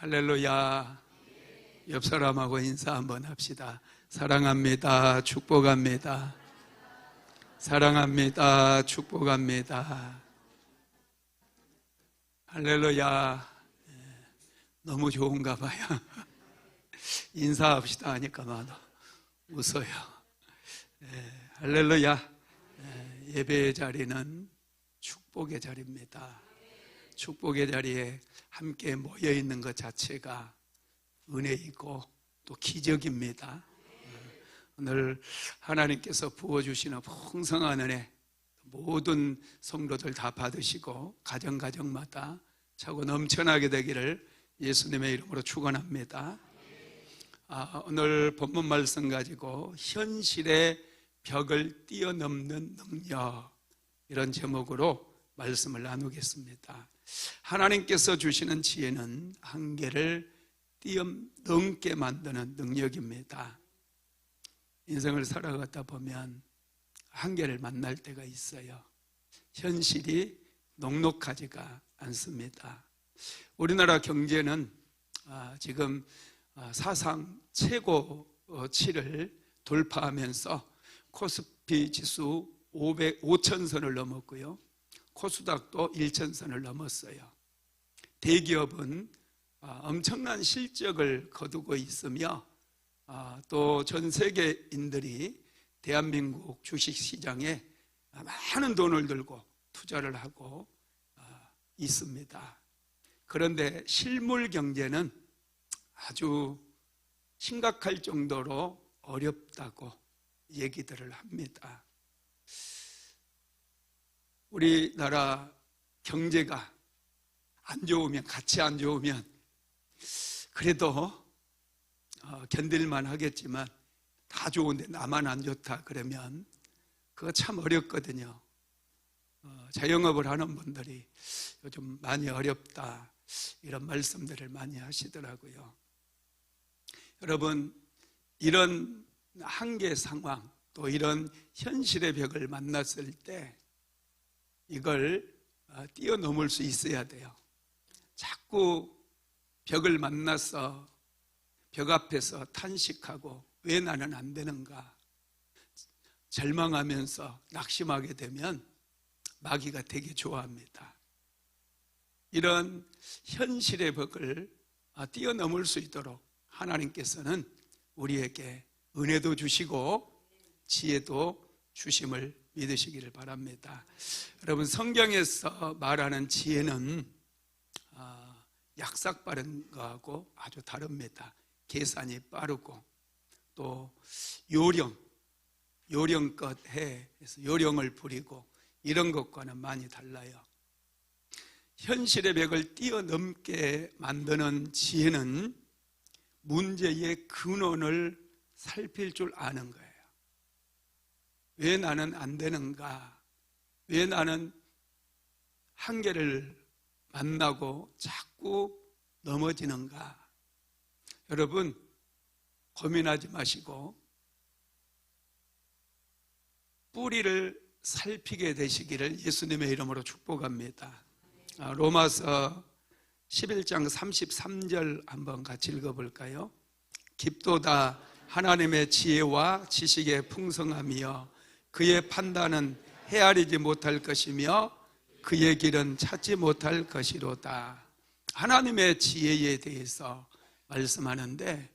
할렐루야. 옆 사람하고 인사 한번 합시다. 사랑합니다. 축복합니다. 사랑합니다. 축복합니다. 할렐루야. 너무 좋은가 봐요. 인사합시다 하니까 막 웃어요. 할렐루야. 예배의 자리는 축복의 자리입니다. 축복의 자리에 함께 모여 있는 것 자체가 은혜이고 또 기적입니다. 오늘 하나님께서 부어주시는 풍성한 은혜 모든 성도들 다 받으시고 가정마다 차고 넘쳐나게 되기를 예수님의 이름으로 축원합니다. 오늘 본문 말씀 가지고 현실의 벽을 뛰어넘는 능력, 이런 제목으로 말씀을 나누겠습니다. 하나님께서 주시는 지혜는 한계를 뛰어넘게 만드는 능력입니다. 인생을 살아가다 보면 한계를 만날 때가 있어요. 현실이 녹록하지가 않습니다. 우리나라 경제는 지금 사상 최고치를 돌파하면서 코스피 지수 5,000선을 넘었고요, 코스닥도 1,000선을 넘었어요. 대기업은 엄청난 실적을 거두고 있으며 또 전 세계인들이 대한민국 주식시장에 많은 돈을 들고 투자를 하고 있습니다. 그런데 실물 경제는 아주 심각할 정도로 어렵다고 얘기들을 합니다. 우리나라 경제가 안 좋으면, 같이 안 좋으면 그래도 견딜만 하겠지만 다 좋은데 나만 안 좋다 그러면 그거 참 어렵거든요. 자영업을 하는 분들이 요즘 많이 어렵다 이런 말씀들을 많이 하시더라고요. 여러분, 이런 한계 상황 또 이런 현실의 벽을 만났을 때 이걸 뛰어넘을 수 있어야 돼요. 자꾸 벽을 만나서 벽 앞에서 탄식하고 왜 나는 안 되는가 절망하면서 낙심하게 되면 마귀가 되게 좋아합니다. 이런 현실의 벽을 뛰어넘을 수 있도록 하나님께서는 우리에게 은혜도 주시고 지혜도 주심을 믿으시기를 바랍니다. 여러분, 성경에서 말하는 지혜는 약삭 빠른 거하고 아주 다릅니다. 계산이 빠르고 또 요령껏 해서 요령을 부리고 이런 것과는 많이 달라요. 현실의 벽을 뛰어넘게 만드는 지혜는 문제의 근원을 살필 줄 아는 거예요. 왜 나는 안 되는가? 왜 나는 한계를 만나고 자꾸 넘어지는가? 여러분, 고민하지 마시고 뿌리를 살피게 되시기를 예수님의 이름으로 축복합니다. 로마서 11장 33절 한번 같이 읽어볼까요? 깊도다 하나님의 지혜와 지식의 풍성함이여 그의 판단은 헤아리지 못할 것이며 그의 길은 찾지 못할 것이로다. 하나님의 지혜에 대해서 말씀하는데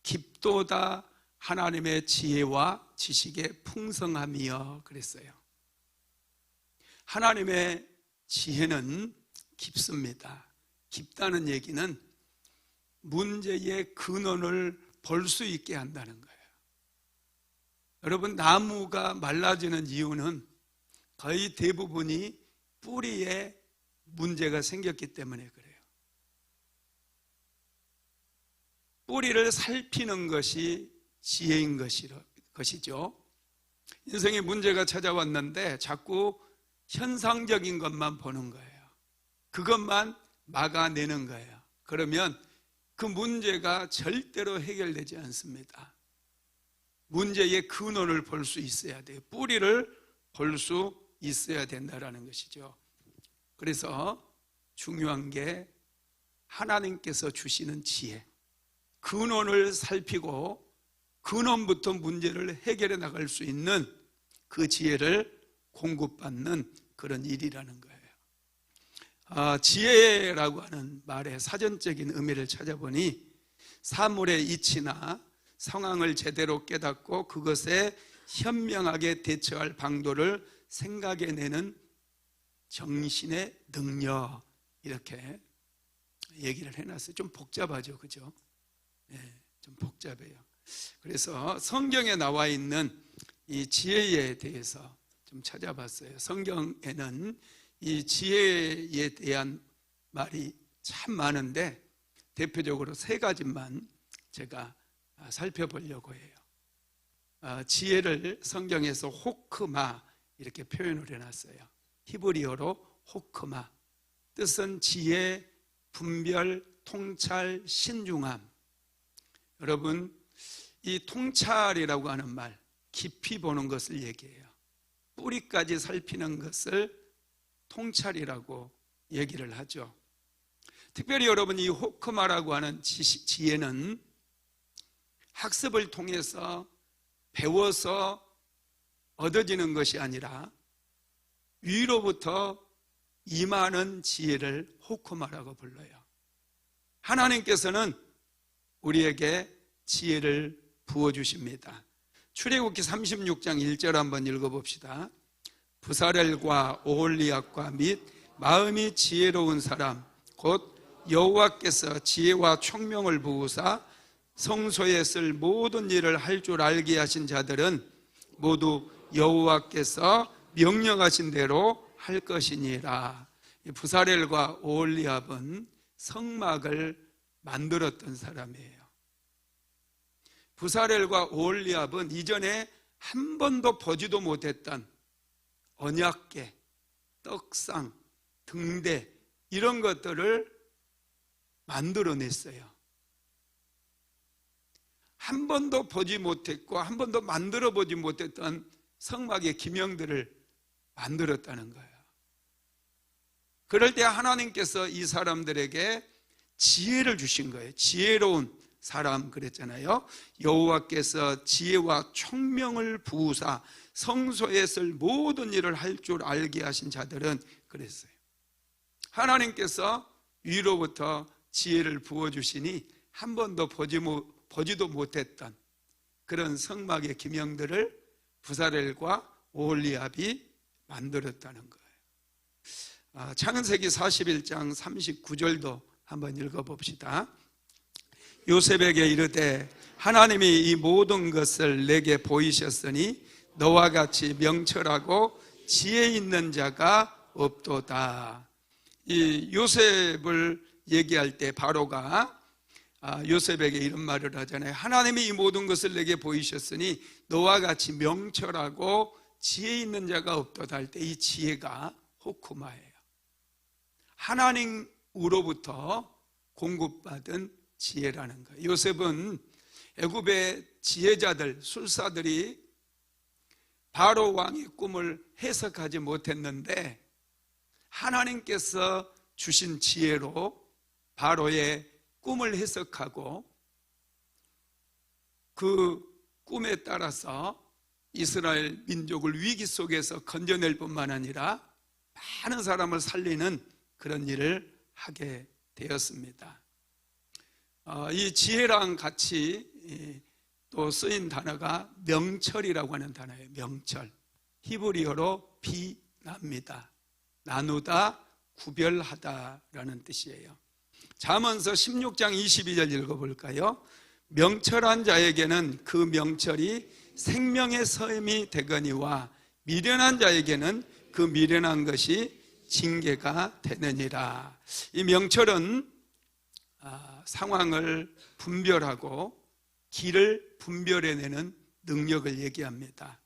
깊도다 하나님의 지혜와 지식의 풍성함이여 그랬어요. 하나님의 지혜는 깊습니다. 깊다는 얘기는 문제의 근원을 볼 수 있게 한다는 거예요. 여러분, 나무가 말라지는 이유는 거의 대부분이 뿌리에 문제가 생겼기 때문에 그래요. 뿌리를 살피는 것이 지혜인 것이죠. 인생에 문제가 찾아왔는데 자꾸 현상적인 것만 보는 거예요. 그것만 막아내는 거예요. 그러면 그 문제가 절대로 해결되지 않습니다. 문제의 근원을 볼 수 있어야 돼요. 뿌리를 볼 수 있어야 된다는 것이죠. 그래서 중요한 게 하나님께서 주시는 지혜, 근원을 살피고 근원부터 문제를 해결해 나갈 수 있는 그 지혜를 공급받는 그런 일이라는 거예요. 지혜라고 하는 말의 사전적인 의미를 찾아보니 사물의 이치나 상황을 제대로 깨닫고 그것에 현명하게 대처할 방도를 생각해내는 정신의 능력, 이렇게 얘기를 해놨어요. 좀 복잡하죠, 그죠? 네, 좀 복잡해요. 그래서 성경에 나와 있는 이 지혜에 대해서 좀 찾아봤어요. 성경에는 이 지혜에 대한 말이 참 많은데 대표적으로 3가지만 제가 살펴보려고 해요. 지혜를 성경에서 호크마 이렇게 표현을 해놨어요. 히브리어로 호크마, 뜻은 지혜, 분별, 통찰, 신중함. 여러분, 이 통찰이라고 하는 말, 깊이 보는 것을 얘기해요. 뿌리까지 살피는 것을 통찰이라고 얘기를 하죠. 특별히 여러분, 이 호크마라고 하는 지혜는 학습을 통해서 배워서 얻어지는 것이 아니라 위로부터 임하는 지혜를 호크마라고 불러요. 하나님께서는 우리에게 지혜를 부어주십니다. 출애굽기 36장 1절 한번 읽어봅시다. 부사렐과 오홀리압과 및 마음이 지혜로운 사람 곧 여호와께서 지혜와 총명을 부으사 성소에 쓸 모든 일을 할 줄 알게 하신 자들은 모두 여호와께서 명령하신 대로 할 것이니라. 부사렐과 오홀리압은 성막을 만들었던 사람이에요. 부사렐과 오홀리압은 이전에 한 번도 보지도 못했던 언약궤, 떡상, 등대 이런 것들을 만들어냈어요. 한 번도 보지 못했고 한 번도 만들어 보지 못했던 성막의 기명들을 만들었다는 거예요. 그럴 때 하나님께서 이 사람들에게 지혜를 주신 거예요. 지혜로운 사람 그랬잖아요. 여호와께서 지혜와 총명을 부으사 성소에 쓸 모든 일을 할 줄 알게 하신 자들은 그랬어요. 하나님께서 위로부터 지혜를 부어주시니 한 번도 보지도 못했던 그런 성막의 기명들을 부사렐과 오홀리압이 만들었다는 거예요. 창세기 41장 39절도 한번 읽어봅시다. 요셉에게 이르되 하나님이 이 모든 것을 내게 보이셨으니 너와 같이 명철하고 지혜 있는 자가 없도다. 이 요셉을 얘기할 때 바로가 요셉에게 이런 말을 하잖아요. 하나님이 이 모든 것을 내게 보이셨으니 너와 같이 명철하고 지혜 있는 자가 없도다 할 때 이 지혜가 호크마예요. 하나님으로부터 공급받은 지혜라는 거예요. 요셉은 애굽의 지혜자들, 술사들이 바로 왕의 꿈을 해석하지 못했는데 하나님께서 주신 지혜로 바로의 꿈을 해석하고 그 꿈에 따라서 이스라엘 민족을 위기 속에서 건져낼 뿐만 아니라 많은 사람을 살리는 그런 일을 하게 되었습니다. 이 지혜랑 같이 또 쓰인 단어가 명철이라고 하는 단어예요. 명철. 히브리어로 비납니다. 나누다, 구별하다라는 뜻이에요. 잠언서 16장 22절 읽어볼까요? 명철한 자에게는 그 명철이 생명의 샘이 되거니와 미련한 자에게는 그 미련한 것이 징계가 되느니라. 이 명철은 상황을 분별하고 길을 분별해내는 능력을 얘기합니다.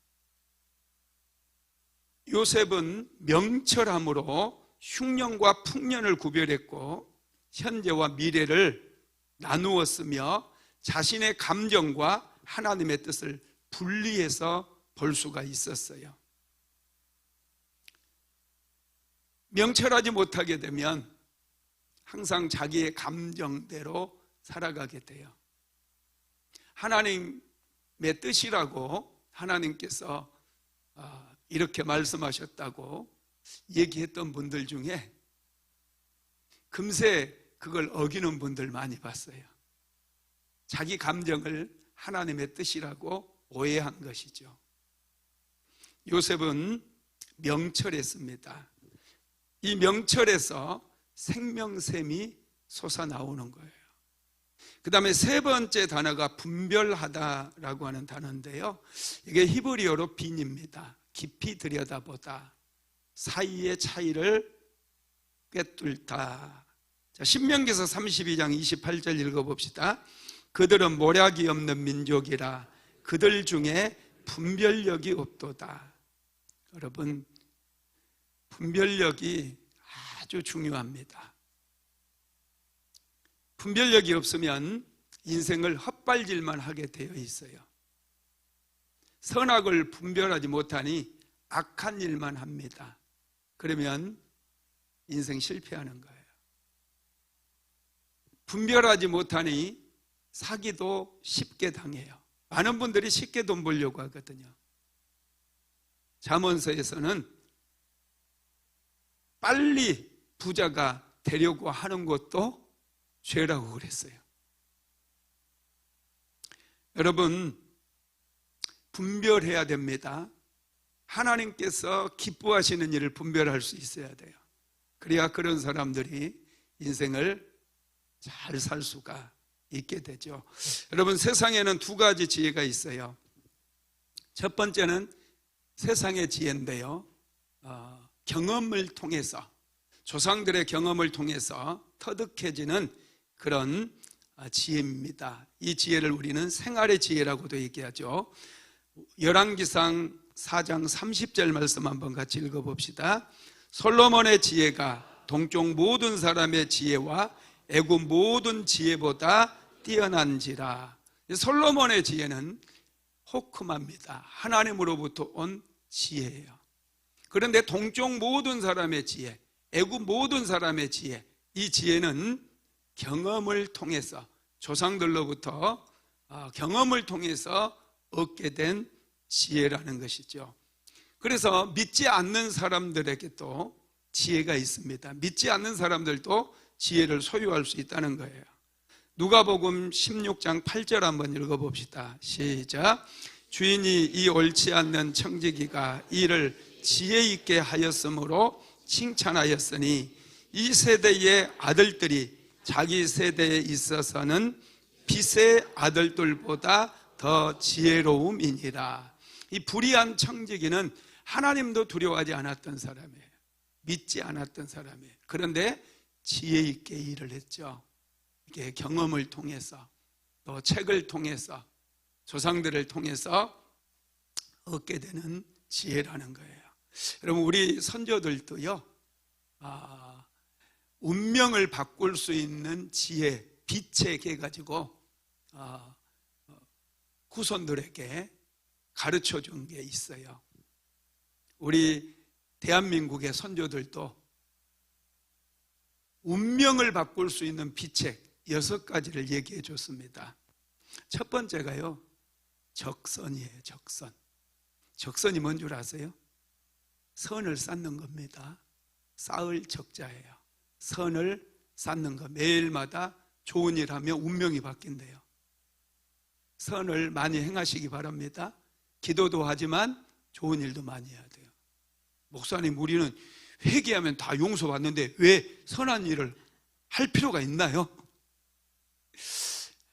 요셉은 명철함으로 흉년과 풍년을 구별했고 현재와 미래를 나누었으며 자신의 감정과 하나님의 뜻을 분리해서 볼 수가 있었어요. 명철하지 못하게 되면 항상 자기의 감정대로 살아가게 돼요. 하나님의 뜻이라고 하나님께서 이렇게 말씀하셨다고 얘기했던 분들 중에 금세 그걸 어기는 분들 많이 봤어요. 자기 감정을 하나님의 뜻이라고 오해한 것이죠. 요셉은 명철했습니다. 이 명철에서 생명샘이 솟아나오는 거예요. 그 다음에 세 번째 단어가 분별하다라고 하는 단어인데요, 이게 히브리어로 빈입니다. 깊이 들여다보다, 사이의 차이를 꿰뚫다. 자, 신명기서 32장 28절 읽어봅시다. 그들은 모략이 없는 민족이라 그들 중에 분별력이 없도다. 여러분, 분별력이 아주 중요합니다. 분별력이 없으면 인생을 헛발질만 하게 되어 있어요. 선악을 분별하지 못하니 악한 일만 합니다. 그러면 인생 실패하는 거예요. 분별하지 못하니 사기도 쉽게 당해요. 많은 분들이 쉽게 돈 벌려고 하거든요. 잠언서에서는 빨리 부자가 되려고 하는 것도 죄라고 그랬어요. 여러분, 분별해야 됩니다. 하나님께서 기뻐하시는 일을 분별할 수 있어야 돼요. 그래야 그런 사람들이 인생을 잘 살 수가 있게 되죠. 여러분, 세상에는 두 가지 지혜가 있어요. 첫 번째는 세상의 지혜인데요, 경험을 통해서, 조상들의 경험을 통해서 터득해지는 그런 지혜입니다. 이 지혜를 우리는 생활의 지혜라고도 얘기하죠. 열왕기상 4장 30절 말씀 한번 같이 읽어봅시다. 솔로몬의 지혜가 동쪽 모든 사람의 지혜와 애굽 모든 지혜보다 뛰어난지라. 솔로몬의 지혜는 호크마입니다. 하나님으로부터 온 지혜예요. 그런데 동쪽 모든 사람의 지혜, 애굽 모든 사람의 지혜, 이 지혜는 경험을 통해서, 조상들로부터 경험을 통해서 얻게 된 지혜라는 것이죠. 그래서 믿지 않는 사람들에게도 지혜가 있습니다. 믿지 않는 사람들도 지혜를 소유할 수 있다는 거예요. 누가복음 16장 8절 한번 읽어봅시다. 시작. 주인이 이 옳지 않는 청지기가 이를 지혜 있게 하였으므로 칭찬하였으니 이 세대의 아들들이 자기 세대에 있어서는 빛의 아들들보다 더 지혜로움이니라. 이 불의한 청지기는 하나님도 두려워하지 않았던 사람이에요. 믿지 않았던 사람이에요. 그런데 지혜 있게 일을 했죠. 이게 경험을 통해서, 또 책을 통해서, 조상들을 통해서 얻게 되는 지혜라는 거예요. 여러분, 우리 선조들도요, 운명을 바꿀 수 있는 지혜, 비책 해가지고 후손들에게 가르쳐 준 게 있어요. 우리 대한민국의 선조들도 운명을 바꿀 수 있는 비책 6가지를 얘기해 줬습니다. 첫 번째가요, 적선이에요. 적선. 적선이 뭔 줄 아세요? 선을 쌓는 겁니다. 쌓을 적자예요. 선을 쌓는 것. 매일마다 좋은 일 하면 운명이 바뀐대요. 선을 많이 행하시기 바랍니다. 기도도 하지만 좋은 일도 많이 해야 돼요. 목사님, 우리는 회개하면 다 용서받는데 왜 선한 일을 할 필요가 있나요?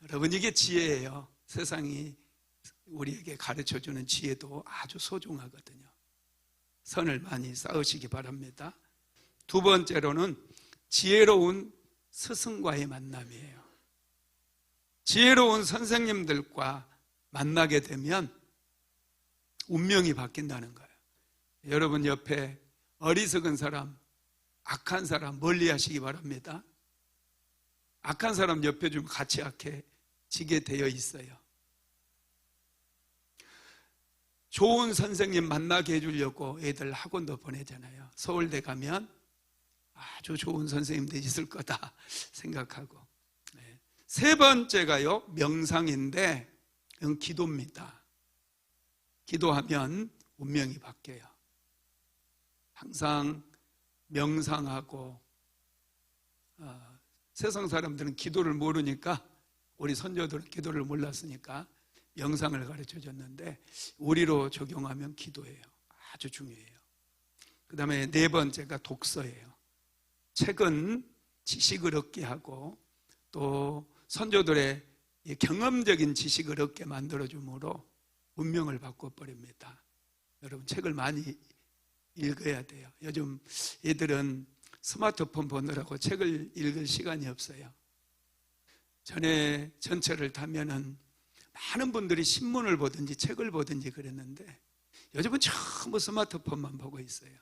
여러분, 이게 지혜예요. 세상이 우리에게 가르쳐주는 지혜도 아주 소중하거든요. 선을 많이 쌓으시기 바랍니다. 두 번째로는 지혜로운 스승과의 만남이에요. 지혜로운 선생님들과 만나게 되면 운명이 바뀐다는 거예요. 여러분 옆에 어리석은 사람, 악한 사람 멀리 하시기 바랍니다. 악한 사람 옆에 좀 같이 악해지게 되어 있어요. 좋은 선생님 만나게 해주려고 애들 학원도 보내잖아요. 서울대 가면 아주 좋은 선생님들이 있을 거다 생각하고. 세 번째가요, 명상인데 이건 기도입니다. 기도하면 운명이 바뀌어요. 항상 명상하고, 세상 사람들은 기도를 모르니까, 우리 선조들은 기도를 몰랐으니까 명상을 가르쳐 줬는데 우리로 적용하면 기도예요. 아주 중요해요. 그 다음에 네 번째가 독서예요. 책은 지식을 얻게 하고 또 선조들의 경험적인 지식을 얻게 만들어주므로 운명을 바꿔버립니다. 여러분, 책을 많이 읽어야 돼요. 요즘 애들은 스마트폰 보느라고 책을 읽을 시간이 없어요. 전에 전철을 타면은 많은 분들이 신문을 보든지 책을 보든지 그랬는데 요즘은 전부 스마트폰만 보고 있어요.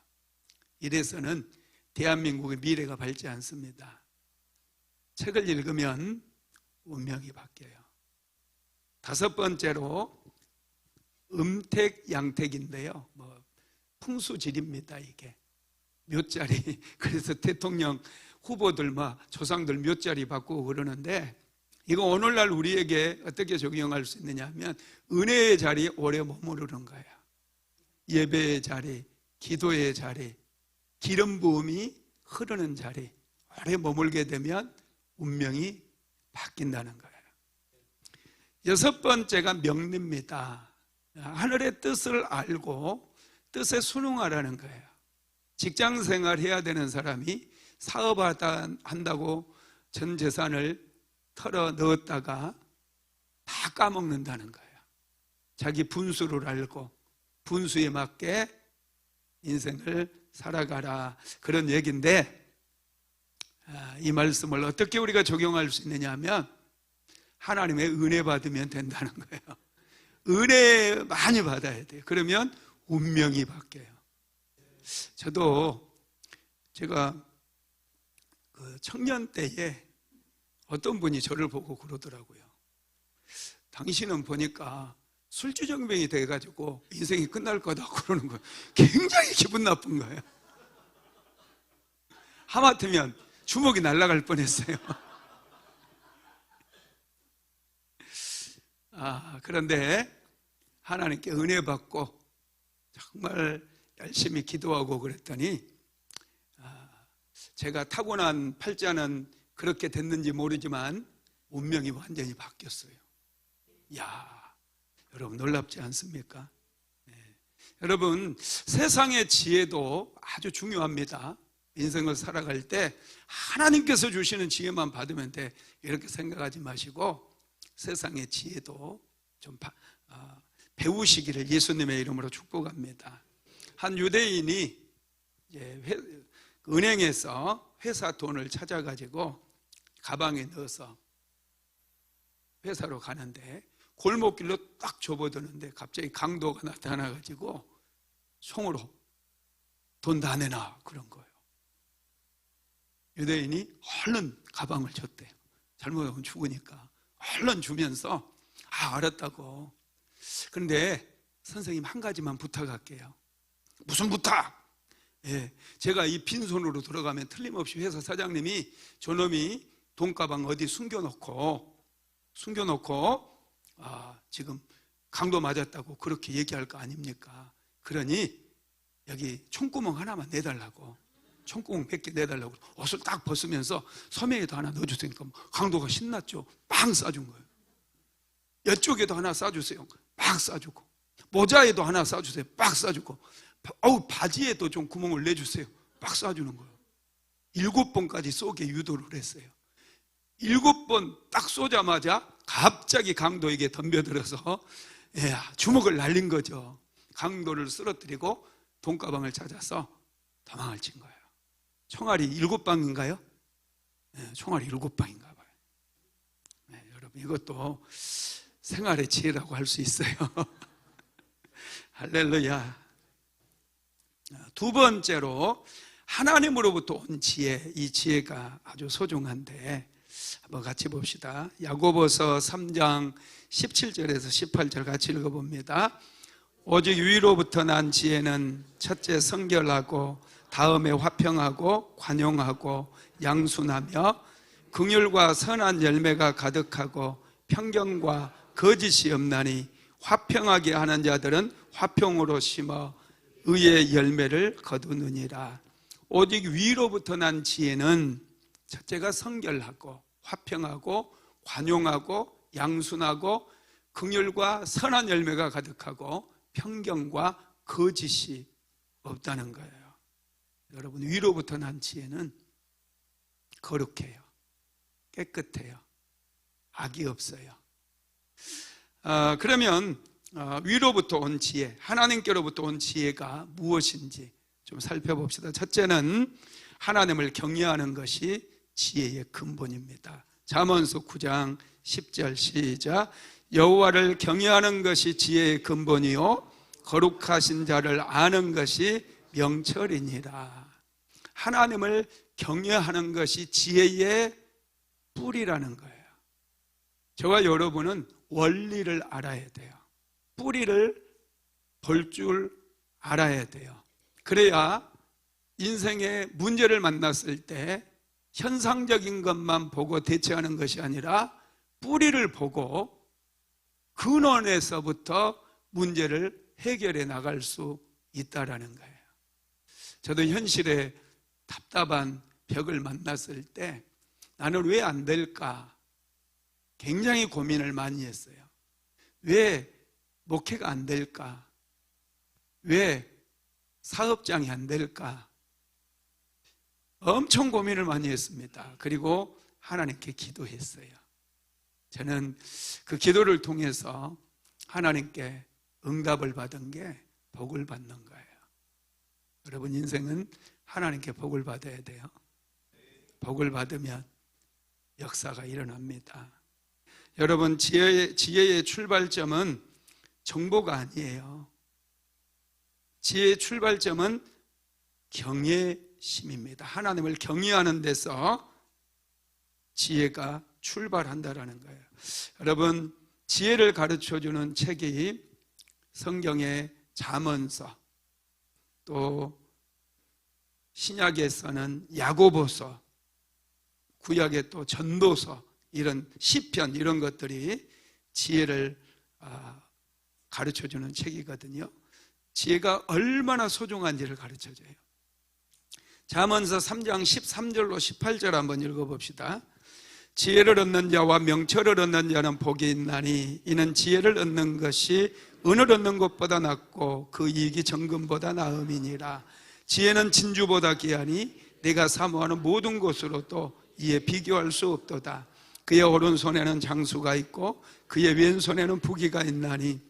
이래서는 대한민국의 미래가 밝지 않습니다. 책을 읽으면 운명이 바뀌어요. 다섯 번째로 음택양택인데요, 풍수지리입니다. 이게 묘자리, 그래서 대통령 후보들 조상들 묘자리 바꾸고 그러는데, 이거 오늘날 우리에게 어떻게 적용할 수 있느냐 하면 은혜의 자리에 오래 머무르는 거예요. 예배의 자리, 기도의 자리, 기름 부음이 흐르는 자리, 오래 머물게 되면 운명이 바뀐다는 거예요. 여섯 번째가 명리입니다. 하늘의 뜻을 알고 뜻에 순응하라는 거예요. 직장 생활 해야 되는 사람이 사업한다고 전 재산을 털어 넣었다가 다 까먹는다는 거예요. 자기 분수를 알고 분수에 맞게 인생을 살아가라, 그런 얘기인데, 이 말씀을 어떻게 우리가 적용할 수 있느냐 하면 하나님의 은혜 받으면 된다는 거예요. 은혜 많이 받아야 돼요. 그러면 운명이 바뀌어요. 저도 제가 그 청년 때에 어떤 분이 저를 보고 그러더라고요. 당신은 보니까 술주정뱅이 돼가지고 인생이 끝날 거다 그러는 거예요. 굉장히 기분 나쁜 거예요. 하마터면 주먹이 날아갈 뻔했어요. 그런데 하나님께 은혜 받고 정말 열심히 기도하고 그랬더니 제가 타고난 팔자는 그렇게 됐는지 모르지만 운명이 완전히 바뀌었어요. 이야, 여러분 놀랍지 않습니까? 네. 여러분, 세상의 지혜도 아주 중요합니다. 인생을 살아갈 때 하나님께서 주시는 지혜만 받으면 돼, 이렇게 생각하지 마시고 세상의 지혜도 좀 배우시기를 예수님의 이름으로 축복합니다. 한 유대인이 은행에서 회사 돈을 찾아가지고 가방에 넣어서 회사로 가는데 골목길로 딱 접어드는데 갑자기 강도가 나타나가지고 총으로 돈 다 내놔 그런 거예요. 유대인이 얼른 가방을 줬대요. 잘못하면 죽으니까 얼른 주면서 알았다고. 그런데 선생님, 한 가지만 부탁할게요. 무슨 부탁? 제가 이 빈손으로 들어가면 틀림없이 회사 사장님이 저놈이 돈가방 어디 숨겨놓고 지금 강도 맞았다고 그렇게 얘기할 거 아닙니까? 그러니 여기 총구멍 하나만 내달라고, 총구멍 100개 내달라고 옷을 딱 벗으면서 소매에도 하나 넣어주니까 강도가 신났죠. 빵 싸준 거예요. 이쪽에도 하나 싸주세요. 막 싸주고, 모자에도 하나 싸주세요. 막 싸주고, 바지에도 좀 구멍을 내주세요. 막 싸주는 거예요. 7번까지 쏘게 유도를 했어요. 7번 딱 쏘자마자 갑자기 강도에게 덤벼들어서 주먹을 날린 거죠. 강도를 쓰러뜨리고 돈가방을 찾아서 도망을 친 거예요. 총알이 7방인가요? 총알이 7방인가 봐요. 여러분, 이것도 생활의 지혜라고 할 수 있어요. 할렐루야. 두 번째로 하나님으로부터 온 지혜, 이 지혜가 아주 소중한데 한번 같이 봅시다. 야고보서 3장 17절에서 18절 같이 읽어봅니다. 오직 위로부터 난 지혜는 첫째 성결하고 다음에 화평하고 관용하고 양순하며 긍휼과 선한 열매가 가득하고 편견과 거짓이 없나니 화평하게 하는 자들은 화평으로 심어 의의 열매를 거두느니라. 오직 위로부터 난 지혜는 첫째가 성결하고 화평하고 관용하고 양순하고 긍휼과 선한 열매가 가득하고 편견과 거짓이 없다는 거예요. 여러분, 위로부터 난 지혜는 거룩해요. 깨끗해요. 악이 없어요. 그러면 위로부터 온 지혜, 하나님께로부터 온 지혜가 무엇인지 좀 살펴봅시다. 첫째는 하나님을 경외하는 것이 지혜의 근본입니다. 잠언서 9장 10절 시작. 여호와를 경외하는 것이 지혜의 근본이요 거룩하신 자를 아는 것이 명철이니라. 하나님을 경외하는 것이 지혜의 뿌리라는 거예요. 저와 여러분은 원리를 알아야 돼요. 뿌리를 볼 줄 알아야 돼요. 그래야 인생의 문제를 만났을 때 현상적인 것만 보고 대처하는 것이 아니라 뿌리를 보고 근원에서부터 문제를 해결해 나갈 수 있다라는 거예요. 저도 현실에 답답한 벽을 만났을 때 나는 왜 안 될까? 굉장히 고민을 많이 했어요. 왜 목회가 안 될까? 왜 사업장이 안 될까? 엄청 고민을 많이 했습니다. 그리고 하나님께 기도했어요. 저는 그 기도를 통해서 하나님께 응답을 받은 게 복을 받는 거예요. 여러분, 인생은 하나님께 복을 받아야 돼요. 복을 받으면 역사가 일어납니다. 여러분, 지혜의 출발점은 정보가 아니에요. 지혜의 출발점은 경외심입니다. 하나님을 경외하는 데서 지혜가 출발한다라는 거예요. 여러분, 지혜를 가르쳐주는 책이 성경의 잠언서, 또 신약에서는 야고보서, 구약의 또 전도서, 이런 시편, 이런 것들이 지혜를 가르쳐주는 책이거든요. 지혜가 얼마나 소중한지를 가르쳐줘요. 잠언서 3장 13절로 18절 한번 읽어봅시다. 지혜를 얻는 자와 명철을 얻는 자는 복이 있나니 이는 지혜를 얻는 것이 은을 얻는 것보다 낫고 그 이익이 정금보다 나음이니라. 지혜는 진주보다 귀하니 내가 사모하는 모든 것으로도 이에 비교할 수 없도다. 그의 오른손에는 장수가 있고 그의 왼손에는 부귀가 있나니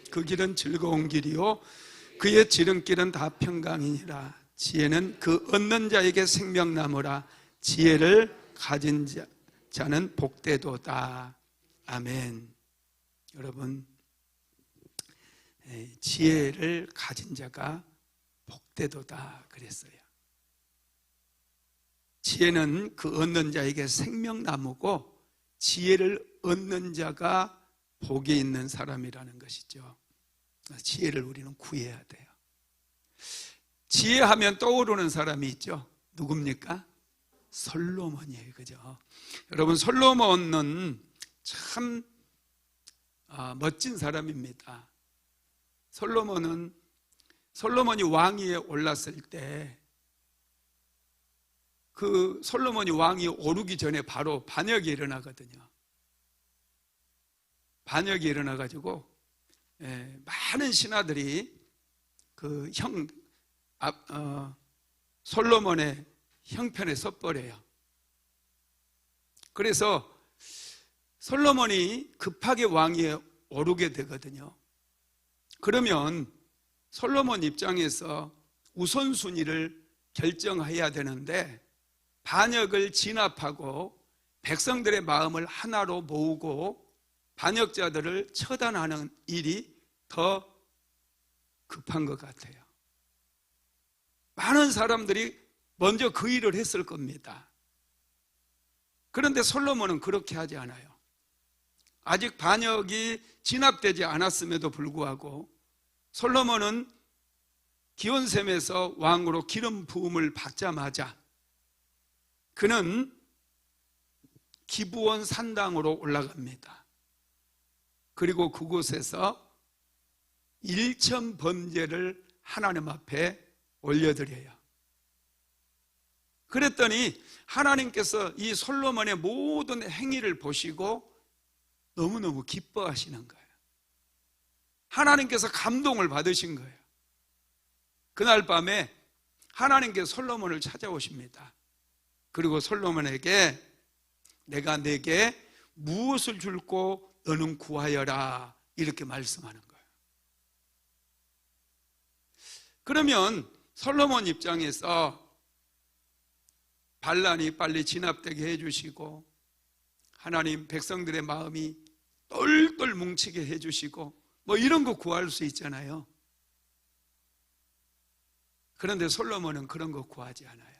그 길은 즐거운 길이요 그의 지름길은 다 평강이니라. 지혜는 그 얻는 자에게 생명나무라. 지혜를 가진 자는 복되도다. 아멘. 여러분, 지혜를 가진 자가 복되도다 그랬어요. 지혜는 그 얻는 자에게 생명나무고 지혜를 얻는 자가 복이 있는 사람이라는 것이죠. 지혜를 우리는 구해야 돼요. 지혜하면 떠오르는 사람이 있죠. 누굽니까? 솔로몬이에요. 그죠? 여러분, 솔로몬은 참 멋진 사람입니다. 솔로몬이 왕위에 올랐을 때 그 솔로몬이 왕위에 오르기 전에 바로 반역이 일어나거든요. 반역이 일어나가지고 많은 신하들이 그 솔로몬의 형편에 섰버려요. 그래서 솔로몬이 급하게 왕위에 오르게 되거든요. 그러면 솔로몬 입장에서 우선순위를 결정해야 되는데 반역을 진압하고 백성들의 마음을 하나로 모으고 반역자들을 처단하는 일이 더 급한 것 같아요. 많은 사람들이 먼저 그 일을 했을 겁니다. 그런데 솔로몬은 그렇게 하지 않아요. 아직 반역이 진압되지 않았음에도 불구하고 솔로몬은 기온샘에서 왕으로 기름 부음을 받자마자 그는 기브온 산당으로 올라갑니다. 그리고 그곳에서 일천 번제를 하나님 앞에 올려드려요. 그랬더니 하나님께서 이 솔로몬의 모든 행위를 보시고 너무너무 기뻐하시는 거예요. 하나님께서 감동을 받으신 거예요. 그날 밤에 하나님께서 솔로몬을 찾아오십니다. 그리고 솔로몬에게 내가 내게 무엇을 줄고 너는 구하여라 이렇게 말씀하는 거예요. 그러면 솔로몬 입장에서 반란이 빨리 진압되게 해주시고 하나님 백성들의 마음이 똘똘 뭉치게 해주시고 뭐 이런 거 구할 수 있잖아요. 그런데 솔로몬은 그런 거 구하지 않아요.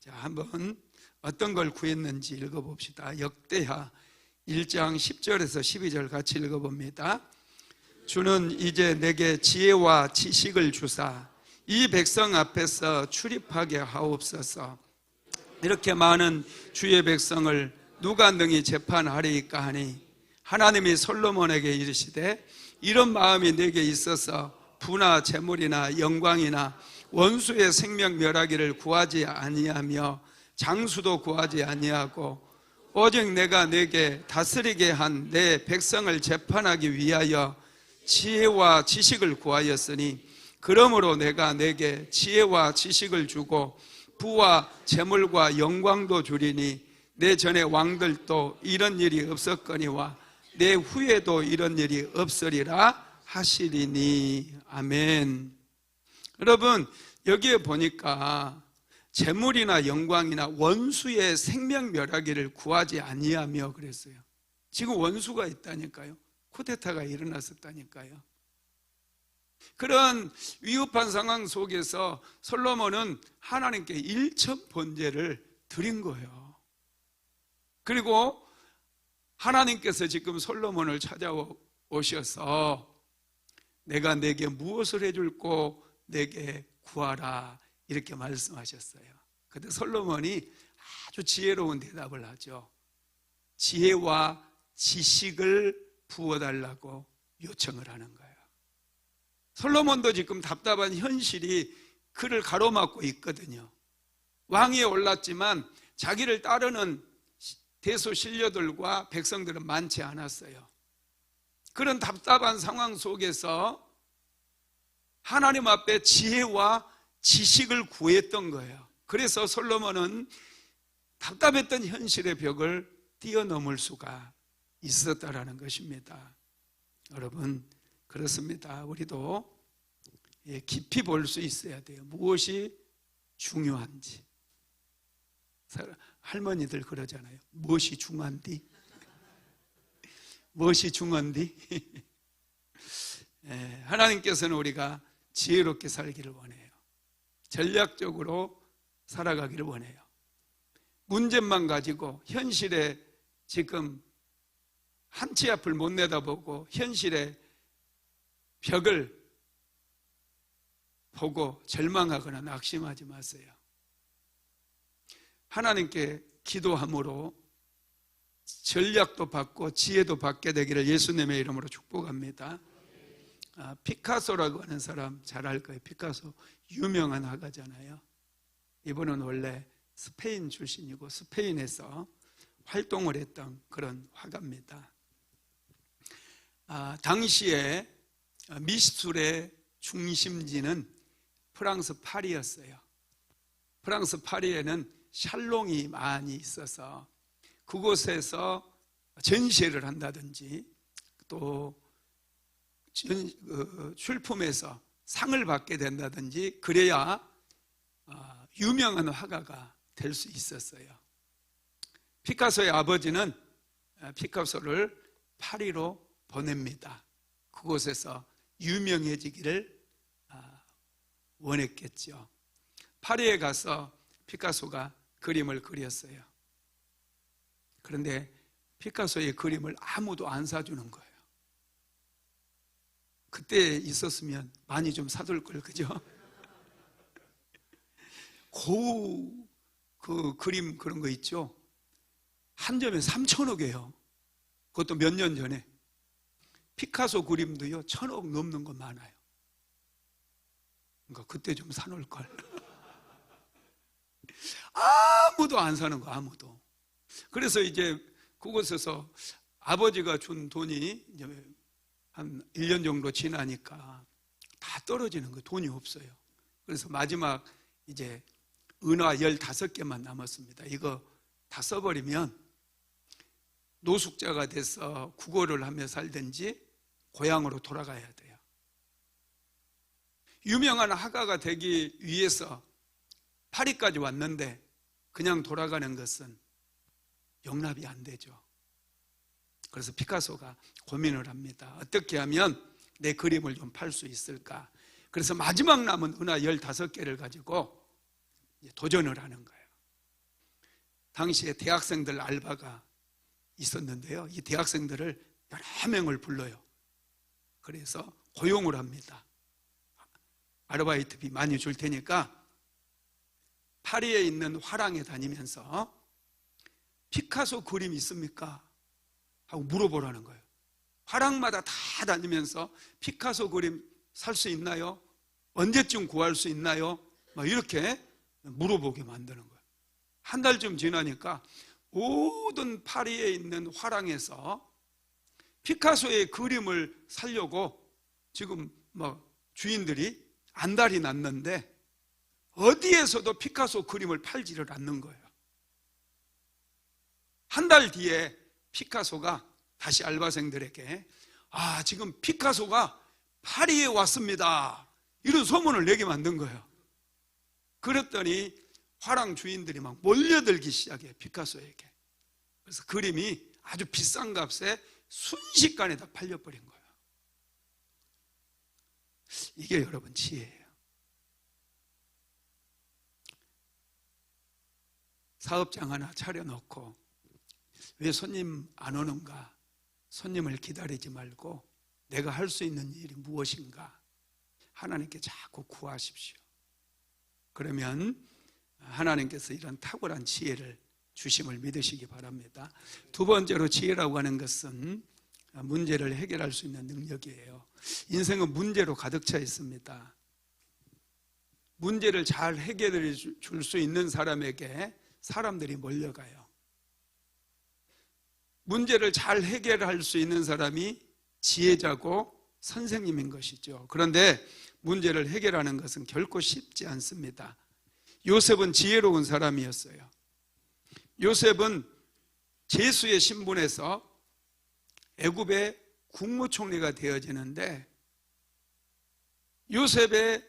자, 한번 어떤 걸 구했는지 읽어봅시다. 역대하 1장 10절에서 12절 같이 읽어봅니다. 주는 이제 내게 지혜와 지식을 주사 이 백성 앞에서 출입하게 하옵소서. 이렇게 많은 주의 백성을 누가 능히 재판하리이까 하니 하나님이 솔로몬에게 이르시되 이런 마음이 내게 있어서 부나 재물이나 영광이나 원수의 생명 멸하기를 구하지 아니하며 장수도 구하지 아니하고 오직 내가 내게 다스리게 한 내 백성을 재판하기 위하여 지혜와 지식을 구하였으니 그러므로 내가 내게 지혜와 지식을 주고 부와 재물과 영광도 주리니 내 전에 왕들도 이런 일이 없었거니와 내 후에도 이런 일이 없으리라 하시리니. 아멘. 여러분, 여기에 보니까 재물이나 영광이나 원수의 생명 멸하기를 구하지 아니하며 그랬어요. 지금 원수가 있다니까요. 쿠데타가 일어났었다니까요. 그런 위급한 상황 속에서 솔로몬은 하나님께 일천 번제를 드린 거예요. 그리고 하나님께서 지금 솔로몬을 찾아오셔서 내가 내게 무엇을 해줄고 내게 구하라 이렇게 말씀하셨어요. 그때 솔로몬이 아주 지혜로운 대답을 하죠. 지혜와 지식을 부어달라고 요청을 하는 거예요. 솔로몬도 지금 답답한 현실이 그를 가로막고 있거든요. 왕위에 올랐지만 자기를 따르는 대소신료들과 백성들은 많지 않았어요. 그런 답답한 상황 속에서 하나님 앞에 지혜와 지식을 구했던 거예요. 그래서 솔로몬은 답답했던 현실의 벽을 뛰어넘을 수가 있었다라는 것입니다. 여러분, 그렇습니다. 우리도 깊이 볼 수 있어야 돼요. 무엇이 중요한지. 할머니들 그러잖아요. 무엇이 중요한디? 무엇이 중요한디? 하나님께서는 우리가 지혜롭게 살기를 원해요. 전략적으로 살아가기를 원해요. 문제만 가지고 현실에 지금 한 치 앞을 못 내다보고 현실의 벽을 보고 절망하거나 낙심하지 마세요. 하나님께 기도함으로 전략도 받고 지혜도 받게 되기를 예수님의 이름으로 축복합니다. 피카소라고 하는 사람 잘 알 거예요. 피카소 유명한 화가잖아요. 이분은 원래 스페인 출신이고 스페인에서 활동을 했던 그런 화가입니다. 당시에 미술의 중심지는 프랑스 파리였어요. 프랑스 파리에는 샬롱이 많이 있어서 그곳에서 전시회를 한다든지 또 출품에서 상을 받게 된다든지 그래야 유명한 화가가 될 수 있었어요. 피카소의 아버지는 피카소를 파리로 보냅니다. 그곳에서 유명해지기를 원했겠죠. 파리에 가서 피카소가 그림을 그렸어요. 그런데 피카소의 그림을 아무도 안 사주는 거예요. 그때 있었으면 많이 좀 사둘 걸, 그죠? 고우 그 그림 그런 거 있죠. 한 점에 3,000억이에요. 그것도 몇 년 전에. 피카소 그림도요 1,000억 넘는 거 많아요. 그러니까 그때 좀 사놓을 걸. 아무도 안 사는 거, 아무도. 그래서 이제 그곳에서 아버지가 준 돈이 이제 한 1년 정도 지나니까 다 떨어지는 거, 돈이 없어요. 그래서 마지막 이제 은화 15개만 남았습니다. 이거 다 써버리면 노숙자가 돼서 구걸을 하며 살든지 고향으로 돌아가야 돼요. 유명한 화가가 되기 위해서 파리까지 왔는데 그냥 돌아가는 것은 용납이 안 되죠. 그래서 피카소가 고민을 합니다. 어떻게 하면 내 그림을 좀 팔 수 있을까? 그래서 마지막 남은 은화 15개를 가지고 도전을 하는 거예요. 당시에 대학생들 알바가 있었는데요. 이 대학생들을 여러 명을 불러요. 그래서 고용을 합니다. 아르바이트비 많이 줄 테니까 파리에 있는 화랑에 다니면서 피카소 그림 있습니까? 하고 물어보라는 거예요. 화랑마다 다 다니면서 피카소 그림 살 수 있나요? 언제쯤 구할 수 있나요? 막 이렇게 물어보게 만드는 거예요. 한 달쯤 지나니까 모든 파리에 있는 화랑에서 피카소의 그림을 사려고 지금 주인들이 안달이 났는데 어디에서도 피카소 그림을 팔지를 않는 거예요. 한 달 뒤에 피카소가 다시 알바생들에게 지금 피카소가 파리에 왔습니다, 이런 소문을 내게 만든 거예요. 그랬더니 화랑 주인들이 막 몰려들기 시작해요, 피카소에게. 그래서 그림이 아주 비싼 값에 순식간에 다 팔려버린 거예요. 이게 여러분 지혜예요. 사업장 하나 차려놓고 왜 손님 안 오는가? 손님을 기다리지 말고 내가 할 수 있는 일이 무엇인가? 하나님께 자꾸 구하십시오. 그러면 하나님께서 이런 탁월한 지혜를 주심을 믿으시기 바랍니다. 두 번째로 지혜라고 하는 것은 문제를 해결할 수 있는 능력이에요. 인생은 문제로 가득 차 있습니다. 문제를 잘 해결해 줄 수 있는 사람에게 사람들이 몰려가요. 문제를 잘 해결할 수 있는 사람이 지혜자고 선생님인 것이죠. 그런데 문제를 해결하는 것은 결코 쉽지 않습니다. 요셉은 지혜로운 사람이었어요. 요셉은 제수의 신분에서 애굽의 국무총리가 되어지는데 요셉의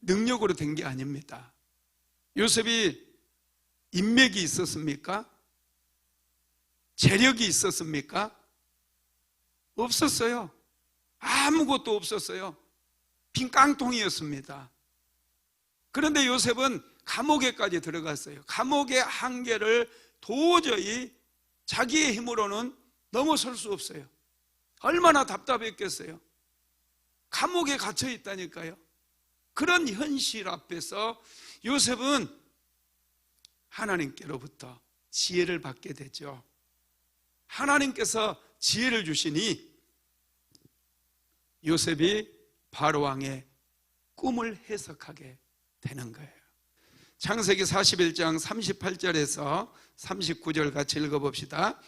능력으로 된 게 아닙니다. 요셉이 인맥이 있었습니까? 재력이 있었습니까? 없었어요. 아무것도 없었어요. 빈 깡통이었습니다. 그런데 요셉은 감옥에까지 들어갔어요. 감옥의 한계를 도저히 자기의 힘으로는 넘어설 수 없어요. 얼마나 답답했겠어요. 감옥에 갇혀 있다니까요. 그런 현실 앞에서 요셉은 하나님께로부터 지혜를 받게 되죠. 하나님께서 지혜를 주시니 요셉이 바로왕의 꿈을 해석하게 되는 거예요. 창세기 41장 38절에서 39절 같이 읽어봅시다.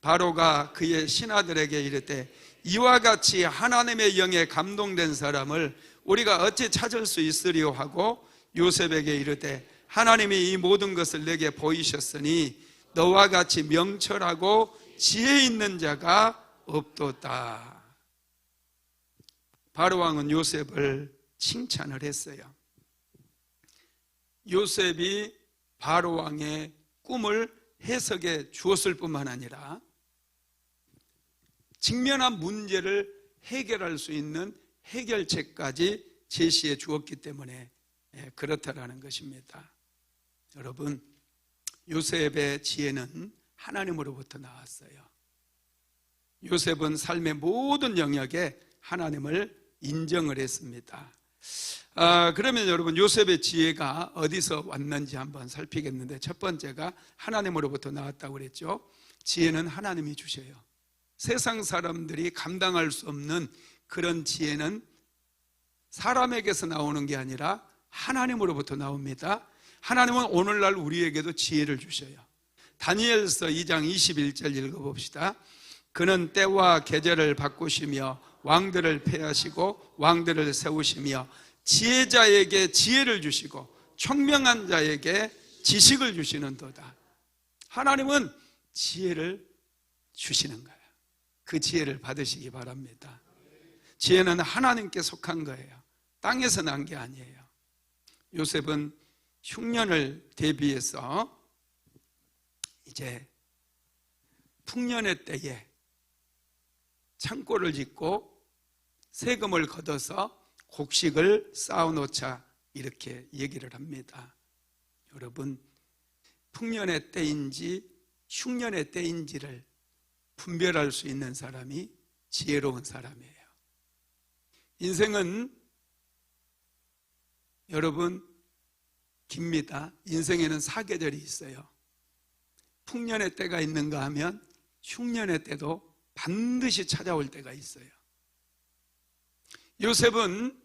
바로가 그의 신하들에게 이르되 이와 같이 하나님의 영에 감동된 사람을 우리가 어찌 찾을 수 있으리요 하고 요셉에게 이르되 하나님이 이 모든 것을 내게 보이셨으니 너와 같이 명철하고 지혜 있는 자가 없도다. 바로왕은 요셉을 칭찬을 했어요. 요셉이 바로왕의 꿈을 해석해 주었을 뿐만 아니라 직면한 문제를 해결할 수 있는 해결책까지 제시해 주었기 때문에 그렇다라는 것입니다. 여러분, 요셉의 지혜는 하나님으로부터 나왔어요. 요셉은 삶의 모든 영역에 하나님을 인정을 했습니다. 그러면 여러분 요셉의 지혜가 어디서 왔는지 한번 살피겠는데, 첫 번째가 하나님으로부터 나왔다고 그랬죠. 지혜는 하나님이 주셔요. 세상 사람들이 감당할 수 없는 그런 지혜는 사람에게서 나오는 게 아니라 하나님으로부터 나옵니다. 하나님은 오늘날 우리에게도 지혜를 주셔요. 다니엘서 2장 21절 읽어봅시다. 그는 때와 계절을 바꾸시며 왕들을 폐하시고 왕들을 세우시며 지혜자에게 지혜를 주시고 총명한 자에게 지식을 주시는도다. 하나님은 지혜를 주시는 거예요. 그 지혜를 받으시기 바랍니다. 지혜는 하나님께 속한 거예요. 땅에서 난 게 아니에요. 요셉은 흉년을 대비해서 이제 풍년의 때에 창고를 짓고 세금을 걷어서 곡식을 쌓아놓자, 이렇게 얘기를 합니다. 여러분, 풍년의 때인지 흉년의 때인지를 분별할 수 있는 사람이 지혜로운 사람이에요. 인생은 여러분 깁니다. 인생에는 사계절이 있어요. 풍년의 때가 있는가 하면 흉년의 때도 반드시 찾아올 때가 있어요. 요셉은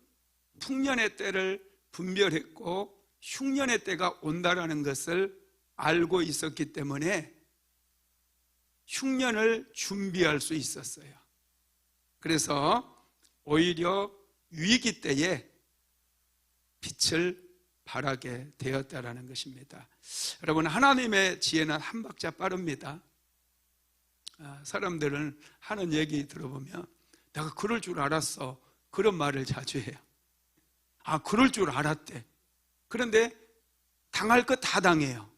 풍년의 때를 분별했고 흉년의 때가 온다라는 것을 알고 있었기 때문에 흉년을 준비할 수 있었어요. 그래서 오히려 위기 때에 빛을 발하게 되었다라는 것입니다. 여러분, 하나님의 지혜는 한 박자 빠릅니다. 사람들은 하는 얘기 들어보면 내가 그럴 줄 알았어, 그런 말을 자주 해요. 그럴 줄 알았대. 그런데 당할 것 다 당해요.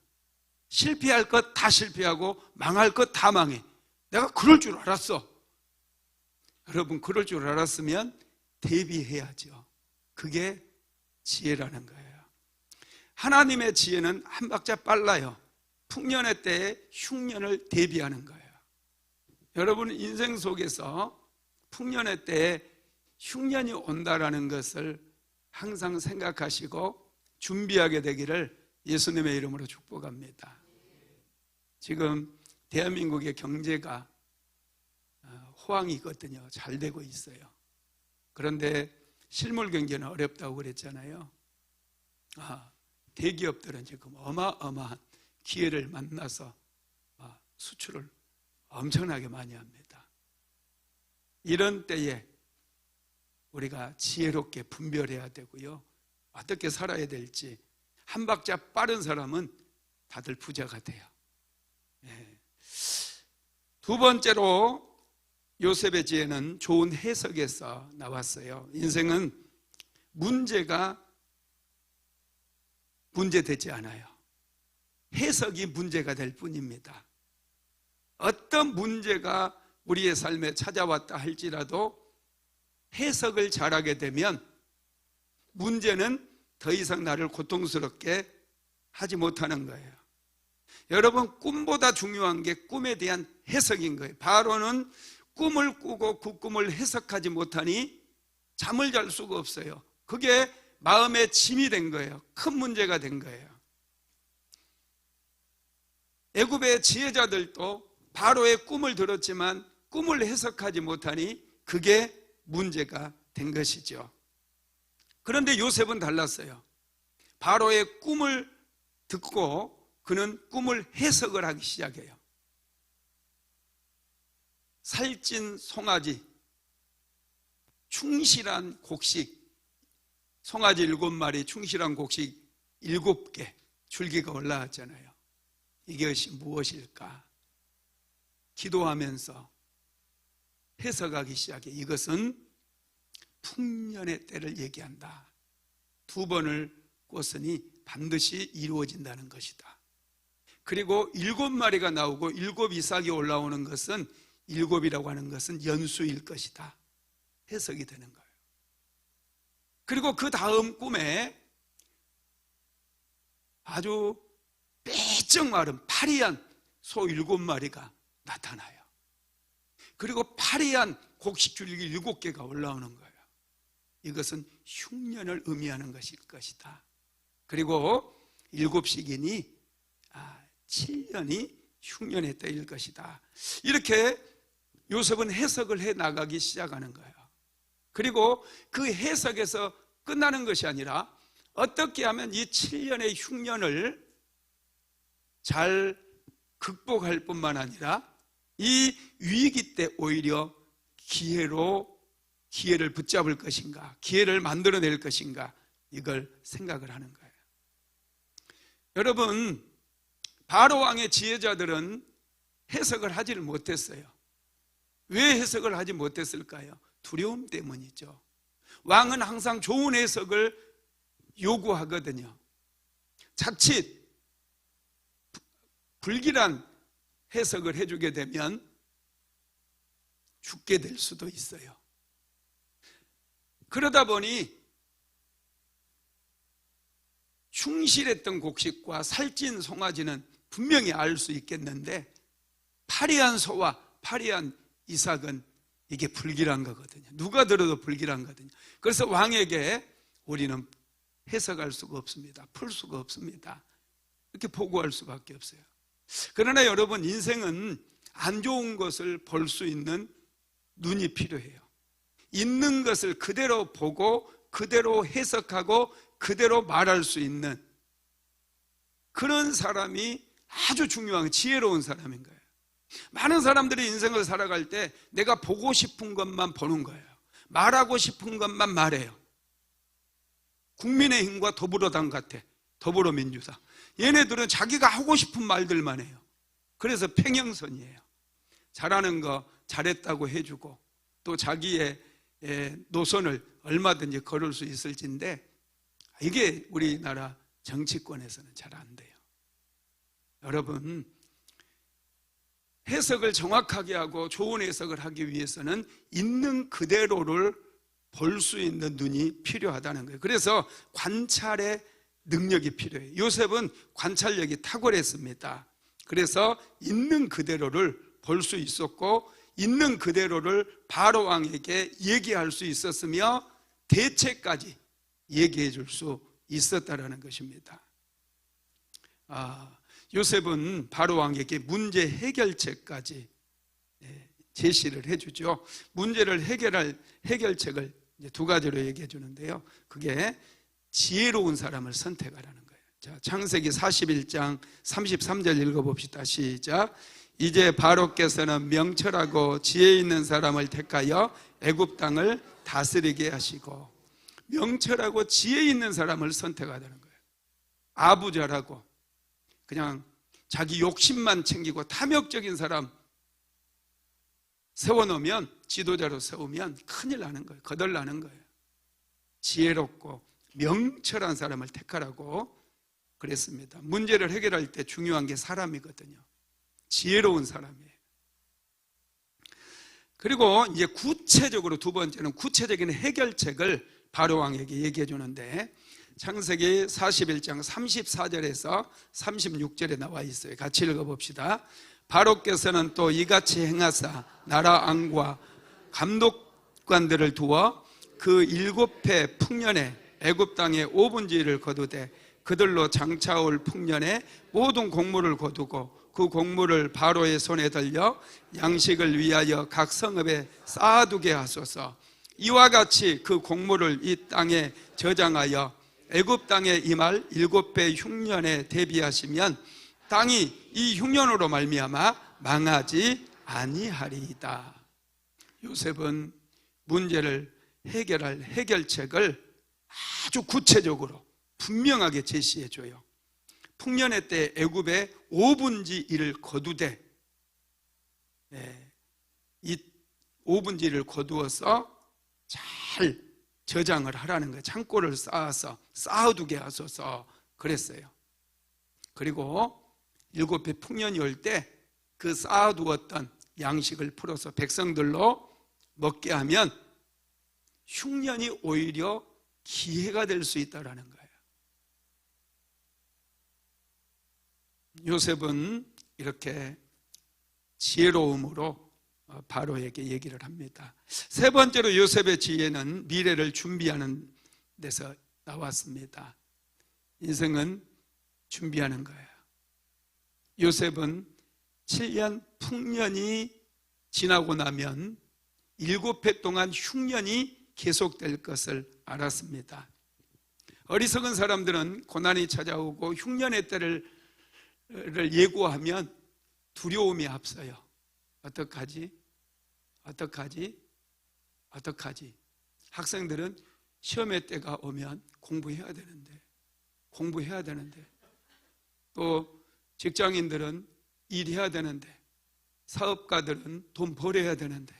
실패할 것 다 실패하고 망할 것 다 망해. 내가 그럴 줄 알았어. 여러분, 그럴 줄 알았으면 대비해야죠. 그게 지혜라는 거예요. 하나님의 지혜는 한 박자 빨라요. 풍년의 때에 흉년을 대비하는 거예요. 여러분, 인생 속에서 풍년의 때에 흉년이 온다라는 것을 항상 생각하시고 준비하게 되기를 예수님의 이름으로 축복합니다. 지금 대한민국의 경제가 호황이거든요. 잘 되고 있어요. 그런데 실물 경제는 어렵다고 그랬잖아요. 대기업들은 지금 어마어마한 기회를 만나서 수출을 엄청나게 많이 합니다. 이런 때에 우리가 지혜롭게 분별해야 되고요. 어떻게 살아야 될지. 한 박자 빠른 사람은 다들 부자가 돼요. 두 번째로 요셉의 지혜는 좋은 해석에서 나왔어요. 인생은 문제가 문제되지 않아요. 해석이 문제가 될 뿐입니다. 어떤 문제가 우리의 삶에 찾아왔다 할지라도 해석을 잘하게 되면 문제는 더 이상 나를 고통스럽게 하지 못하는 거예요. 여러분, 꿈보다 중요한 게 꿈에 대한 해석인 거예요. 바로는 꿈을 꾸고 그 꿈을 해석하지 못하니 잠을 잘 수가 없어요. 그게 마음의 짐이 된 거예요. 큰 문제가 된 거예요. 애굽의 지혜자들도 바로의 꿈을 들었지만 꿈을 해석하지 못하니 그게 문제가 된 것이죠. 그런데 요셉은 달랐어요. 바로의 꿈을 듣고 그는 꿈을 해석을 하기 시작해요. 살찐 송아지, 충실한 곡식, 송아지 7마리, 충실한 곡식 7개, 줄기가 올라왔잖아요. 이것이 무엇일까? 기도하면서 해석하기 시작해. 이것은 풍년의 때를 얘기한다. 2번을 꽂으니 반드시 이루어진다는 것이다. 그리고 7마리가 나오고 7 이삭이 올라오는 것은 7이라고 하는 것은 연수일 것이다. 해석이 되는 거예요. 그리고 그 다음 꿈에 아주 빼쩍 마른 파리한 소 7마리가 나타나요. 그리고 파리한 곡식줄기 7개가 올라오는 거예요. 이것은 흉년을 의미하는 것일 것이다. 그리고 7시기니 7년이 흉년의 때일 것이다. 이렇게 요셉은 해석을 해 나가기 시작하는 거예요. 그리고 그 해석에서 끝나는 것이 아니라 어떻게 하면 이 7년의 흉년을 잘 극복할 뿐만 아니라 이 위기 때 오히려 기회를 붙잡을 것인가, 기회를 만들어낼 것인가, 이걸 생각을 하는 거예요. 여러분, 바로 왕의 지혜자들은 해석을 하지를 못했어요. 왜 해석을 하지 못했을까요? 두려움 때문이죠. 왕은 항상 좋은 해석을 요구하거든요. 자칫 불길한 해석을 해주게 되면 죽게 될 수도 있어요. 그러다 보니 충실했던 곡식과 살찐 송아지는 분명히 알 수 있겠는데 파리한 소와 파리한 이삭은 이게 불길한 거거든요. 누가 들어도 불길한 거거든요. 그래서 왕에게 우리는 해석할 수가 없습니다. 풀 수가 없습니다. 이렇게 보고할 수밖에 없어요. 그러나 여러분, 인생은 안 좋은 것을 볼 수 있는 눈이 필요해요. 있는 것을 그대로 보고 그대로 해석하고 그대로 말할 수 있는 그런 사람이 아주 중요한 지혜로운 사람인 거예요. 많은 사람들이 인생을 살아갈 때 내가 보고 싶은 것만 보는 거예요. 말하고 싶은 것만 말해요. 국민의힘과 더불어당 같아. 더불어민주당. 얘네들은 자기가 하고 싶은 말들만 해요. 그래서 평행선이에요. 잘하는 거 잘했다고 해주고 또 자기의 노선을 얼마든지 걸을 수 있을진데 이게 우리나라 정치권에서는 잘 안 돼요. 여러분, 해석을 정확하게 하고 좋은 해석을 하기 위해서는 있는 그대로를 볼 수 있는 눈이 필요하다는 거예요. 그래서 관찰의 능력이 필요해요. 요셉은 관찰력이 탁월했습니다. 그래서 있는 그대로를 볼 수 있었고 있는 그대로를 바로 왕에게 얘기할 수 있었으며 대책까지 얘기해 줄 수 있었다라는 것입니다. 요셉은 바로 왕에게 문제 해결책까지 제시를 해주죠. 문제를 해결할 해결책을 이제 두 가지로 얘기해 주는데요. 그게 지혜로운 사람을 선택하라는 거예요. 자, 창세기 41장 33절 읽어봅시다. 시작. 이제 바로께서는 명철하고 지혜 있는 사람을 택하여 애굽 땅을 다스리게 하시고, 명철하고 지혜 있는 사람을 선택하라는 거예요. 아부자라고 그냥 자기 욕심만 챙기고 탐욕적인 사람 세워놓으면, 지도자로 세우면 큰일 나는 거예요. 거덜나는 거예요. 지혜롭고 명철한 사람을 택하라고 그랬습니다. 문제를 해결할 때 중요한 게 사람이거든요. 지혜로운 사람이에요. 그리고 이제 구체적으로 두 번째는 구체적인 해결책을 바로 왕에게 얘기해 주는데, 창세기 41장 34절에서 36절에 나와 있어요. 같이 읽어봅시다. 바로께서는 또 이같이 행하사 나라 왕과 감독관들을 두어 그 7해 풍년에 애굽 땅의 5분지를 거두되 그들로 장차올 풍년에 모든 곡물을 거두고 그 곡물을 바로의 손에 들려 양식을 위하여 각 성읍에 쌓아두게 하소서. 이와 같이 그 곡물을 이 땅에 저장하여 애굽 땅에 임할 7배 흉년에 대비하시면 땅이 이 흉년으로 말미암아 망하지 아니하리이다. 요셉은 문제를 해결할 해결책을 아주 구체적으로 분명하게 제시해줘요. 풍년의 때 애굽의 5분지 1을 거두되, 이 5분지 1을 거두어서 잘 저장을 하라는 거예요. 창고를 쌓아서 쌓아두게 하소서 그랬어요. 그리고 7배 풍년이 올 때 그 쌓아두었던 양식을 풀어서 백성들로 먹게 하면 흉년이 오히려 기회가 될 수 있다는 거예요. 요셉은 이렇게 지혜로움으로 바로에게 얘기를 합니다. 세 번째로 요셉의 지혜는 미래를 준비하는 데서 나왔습니다. 인생은 준비하는 거예요. 요셉은 7년 풍년이 지나고 나면 7해 동안 흉년이 계속될 것을 알았습니다. 어리석은 사람들은 고난이 찾아오고 흉년의 때를 예고하면 두려움이 앞서요. 어떡하지? 학생들은 시험의 때가 오면 공부해야 되는데 또 직장인들은 일해야 되는데 사업가들은 돈 벌어야 되는데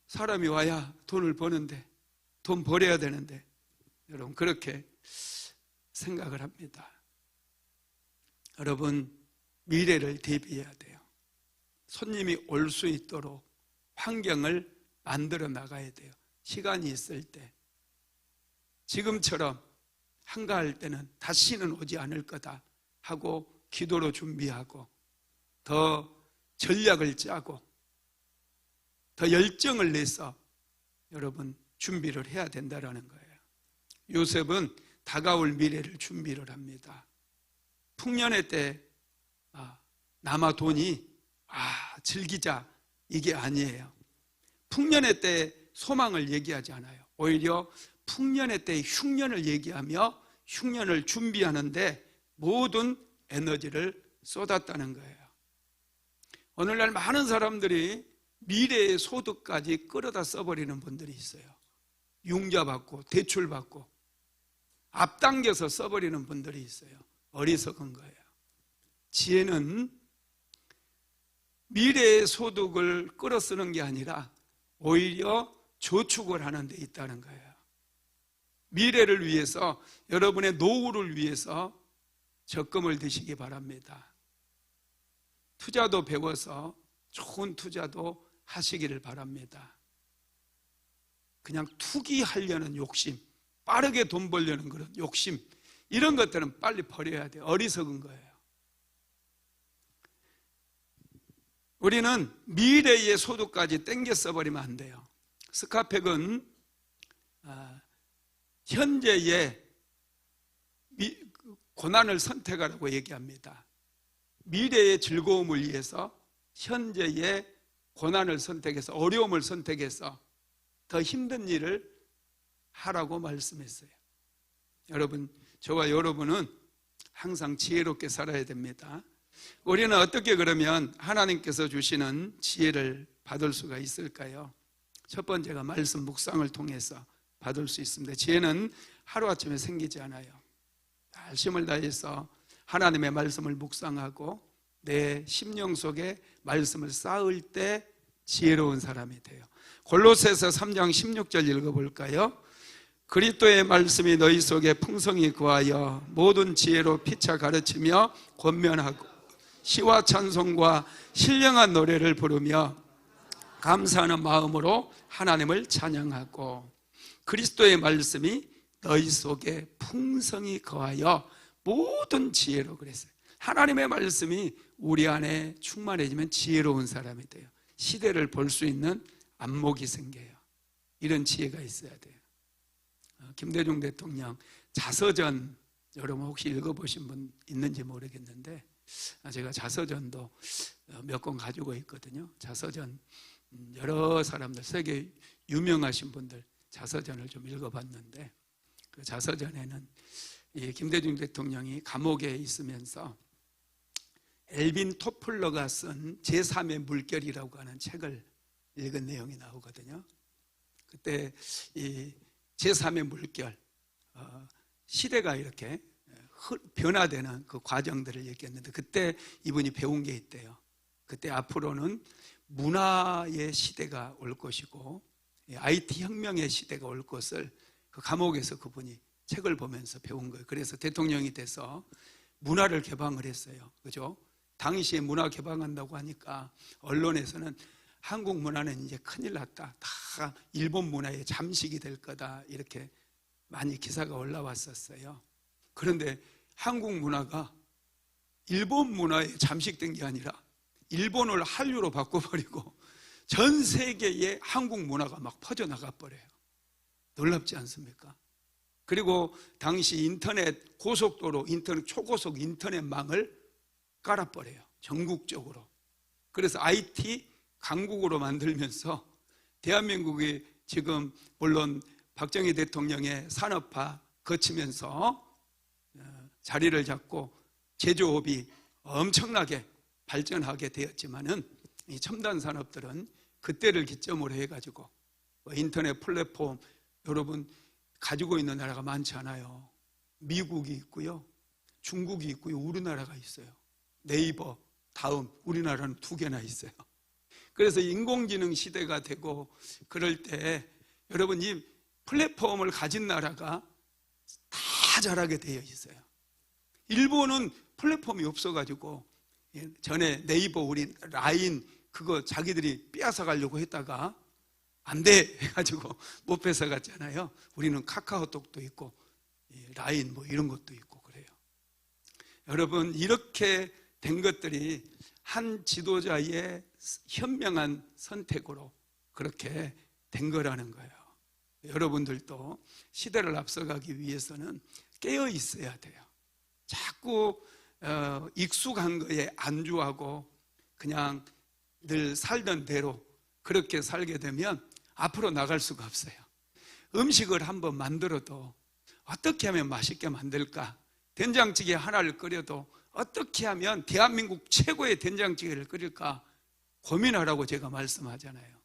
사람이 와야 돈을 버는데 돈 벌어야 되는데 여러분 그렇게 생각을 합니다. 여러분 미래를 대비해야 돼요. 손님이 올 수 있도록 환경을 만들어 나가야 돼요. 시간이 있을 때 지금처럼 한가할 때는 다시는 오지 않을 거다 하고 기도로 준비하고 더 전략을 짜고 더 열정을 내서 여러분 준비를 해야 된다는 거예요. 요셉은 다가올 미래를 준비를 합니다. 풍년의 때 남아 돈이 즐기자 이게 아니에요. 풍년의 때 소망을 얘기하지 않아요. 오히려 풍년의 때 흉년을 얘기하며 흉년을 준비하는데 모든 에너지를 쏟았다는 거예요. 오늘날 많은 사람들이 미래의 소득까지 끌어다 써버리는 분들이 있어요. 융자 받고 대출 받고 앞당겨서 써버리는 분들이 있어요. 어리석은 거예요. 지혜는 미래의 소득을 끌어 쓰는 게 아니라 오히려 저축을 하는 데 있다는 거예요. 미래를 위해서 여러분의 노후를 위해서 적금을 드시기 바랍니다. 투자도 배워서 좋은 투자도 하시기를 바랍니다. 그냥 투기하려는 욕심, 빠르게 돈 벌려는 그런 욕심, 이런 것들은 빨리 버려야 돼요. 어리석은 거예요. 우리는 미래의 소득까지 땡겨 써버리면 안 돼요. 스카펙은 현재의 고난을 선택하라고 얘기합니다. 미래의 즐거움을 위해서 현재의 고난을 선택해서 어려움을 선택해서 더 힘든 일을 하라고 말씀했어요. 여러분, 저와 여러분은 항상 지혜롭게 살아야 됩니다. 우리는 어떻게 그러면 하나님께서 주시는 지혜를 받을 수가 있을까요? 첫 번째가 말씀 묵상을 통해서 받을 수 있습니다. 지혜는 하루아침에 생기지 않아요. 힘을 다해서 하나님의 말씀을 묵상하고 내 심령 속에 말씀을 쌓을 때 지혜로운 사람이 돼요. 골로새서 3장 16절 읽어볼까요? 그리스도의 말씀이 너희 속에 풍성히 구하여 모든 지혜로 피차 가르치며 권면하고 시와 찬송과 신령한 노래를 부르며 감사하는 마음으로 하나님을 찬양하고 그리스도의 말씀이 너희 속에 풍성히 거하여 모든 지혜로 그랬어요. 하나님의 말씀이 우리 안에 충만해지면 지혜로운 사람이 돼요. 시대를 볼 수 있는 안목이 생겨요. 이런 지혜가 있어야 돼요. 김대중 대통령 자서전 여러분 혹시 읽어보신 분 있는지 모르겠는데 제가 자서전도 몇 권 가지고 있거든요. 자서전 여러 사람들 세계 유명하신 분들 자서전을 좀 읽어봤는데 그 자서전에는 이 김대중 대통령이 감옥에 있으면서 엘빈 토플러가 쓴 제3의 물결이라고 하는 책을 읽은 내용이 나오거든요. 그때 이 제3의 물결, 시대가 이렇게 변화되는 그 과정들을 얘기했는데 그때 이분이 배운 게 있대요. 그때 앞으로는 문화의 시대가 올 것이고 IT 혁명의 시대가 올 것을 그 감옥에서 그분이 책을 보면서 배운 거예요. 그래서 대통령이 돼서 문화를 개방을 했어요. 그죠? 당시에 문화 개방한다고 하니까 언론에서는 한국 문화는 이제 큰일 났다. 다 일본 문화의 잠식이 될 거다. 이렇게 많이 기사가 올라왔었어요. 그런데 한국 문화가 일본 문화에 잠식된 게 아니라 일본을 한류로 바꿔버리고 전 세계에 한국 문화가 막 퍼져나가 버려요. 놀랍지 않습니까? 그리고 당시 인터넷 고속도로, 인터넷 초고속 인터넷망을 깔아버려요. 전국적으로. 그래서 IT 강국으로 만들면서 대한민국이 지금 물론 박정희 대통령의 산업화 거치면서 자리를 잡고 제조업이 엄청나게 발전하게 되었지만은 이 첨단 산업들은 그때를 기점으로 해가지고 인터넷 플랫폼 여러분 가지고 있는 나라가 많지 않아요. 미국이 있고요, 중국이 있고요, 우리나라가 있어요. 네이버, 다음, 우리나라는 2개나 있어요. 그래서 인공지능 시대가 되고 그럴 때 여러분 이 플랫폼을 가진 나라가 다 잘하게 되어 있어요. 일본은 플랫폼이 없어가지고 전에 네이버 우리 라인 그거 자기들이 빼앗아 가려고 했다가 안 돼 해가지고 못 뺏어 갔잖아요. 우리는 카카오톡도 있고 라인 뭐 이런 것도 있고 그래요. 여러분 이렇게 된 것들이 한 지도자의 현명한 선택으로 그렇게 된 거라는 거예요. 여러분들도 시대를 앞서가기 위해서는 깨어 있어야 돼요. 자꾸 익숙한 거에 안주하고 그냥 늘 살던 대로 그렇게 살게 되면 앞으로 나갈 수가 없어요. 음식을 한번 만들어도 어떻게 하면 맛있게 만들까? 된장찌개 하나를 끓여도 어떻게 하면 대한민국 최고의 된장찌개를 끓일까? 고민하라고 제가 말씀하잖아요.